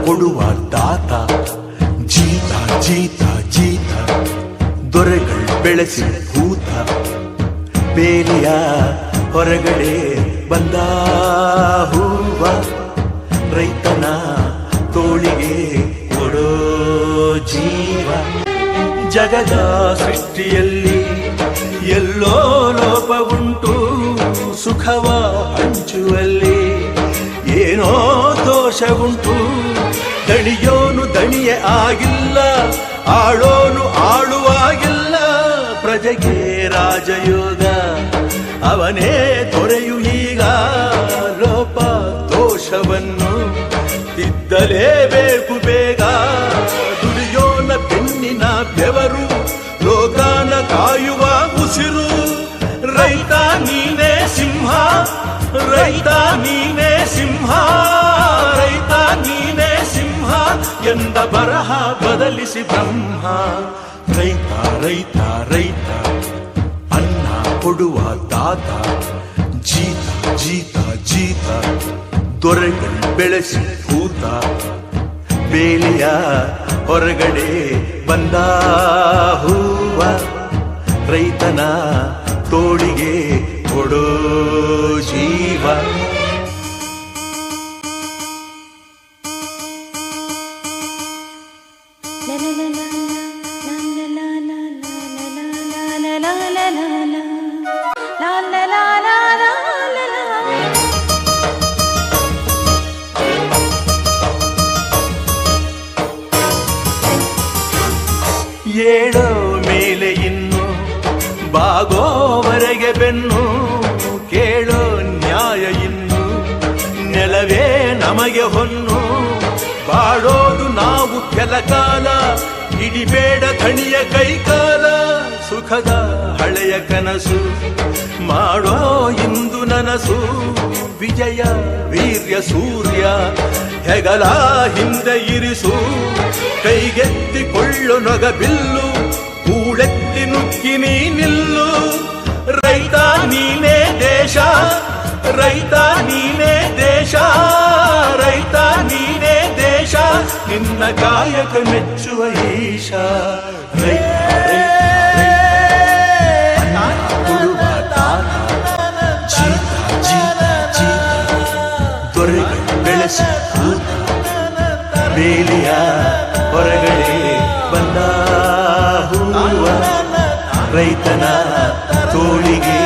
ಕೊಡುವ ದಾತ ಜೀತ ಜೀತ ಜೀತ ದೊರೆಗಳು ಬೆಳೆಸಿ ಭೂತ ಬೇಲಿಯ ಹೊರಗಡೆ ಬಂದ ಹೂವ ರೈತನ ತೋಳಿಗೆ ಕೊಡೋ ಜೀವ ಜಗದ ಸೃಷ್ಟಿಯಲ್ಲಿ ಎಲ್ಲೋ ಲೋಪವುಂಟು ಸುಖವ ಹಂಚುವಲ್ಲಿ ಏನೋ ದೋಷವುಂಟು ದಣಿಯೋನು ದಣಿಯೇ ಆಗಿಲ್ಲ ಆಳೋನು ಆಳುವಾಗಿಲ್ಲ ಪ್ರಜೆಗೆ ರಾಜಯೋಗ ಅವನೇ ದೊರೆಯು ಈಗ ಲೋಪ ದೋಷವನ್ನು ತಿದ್ದಲೇಬೇಕು ಬೇಗ ದುಡಿಯೋನ ಬೆನ್ನಿನ ಬೆವರು ಲೋಕಾನ ಕಾಯುವ ಉಸಿರು ರೈತ ನೀನೇ ಸಿಂಹ ರೈತ ನೀನೇ ಸಿಂಹ ರೈತ ನೀನೇ ಸಿಂಹ ಎಂದ ಬರಹ ಬದಲಿಸಿ ಬ್ರಹ್ಮ ರೈತ ರೈತ ರೈತ ಅನ್ನ ಕೊಡುವ ದಾತ ಜೀತ ಜೀತ ಜೀತ ದೊರೆಗಳು ಬೆಳೆಸಿ ಭೂತ ಬೇಲಿಯ ಹೊರಗಡೆ ಬಂದ ಹೂವ ರೈತನ ತೋಳಿಗೆ ಕೊಡೋ ಜೀವ ಏಳೋ ಮೇಲೆ ಇನ್ನು ಬಾಗೋವರೆಗೆ ಬೆನ್ನು ಕೇಳೋ ನ್ಯಾಯ ಇನ್ನು ನೆಲವೇ ನಮಗೆ ಹೊನ್ನು ಬಾಳೋದು ನಾವು ಕೆಲಕಾಲ ಹಿಡಿಬೇಡ ಧಣಿಯ ಕೈಕಾಲ ಸುಖದ ಹಳೆಯ ಕನಸು ಮಾಡೋ ಇಂದು ನನಸು ವಿಜಯ ವೀರ್ಯ ಸೂರ್ಯ ಹೆಗಲ ಹಿಂದೆ ಇರಿಸು ಕೈಗೆತ್ತಿಕೊಳ್ಳು ನೊಗ ಬಿಲ್ಲು ಕೂಳೆತ್ತಿ ನುಗ್ಗಿ ನೀ ನಿಲ್ಲು ರೈತ ನೀನೇ ದೇಶ ರೈತ ನೀನೇ ದೇಶ ರೈತ ನೀನೇ ದೇಶ ನಿನ್ನ ಕಾಯಕ ಮೆಚ್ಚುವ ಈಶ ರೈತ ಕೊಡುವ ದಾತ ಜೀತ ಜೀತ ಜೀತ ದೊರೆಗಳು ಬೆಳೆಸಿ ಭೂತ ಬೇಲಿಯ ಹೊರಗಡೆ ಬಂದ ಹೂವ ರೈತನ ತೋಳಿಗೆ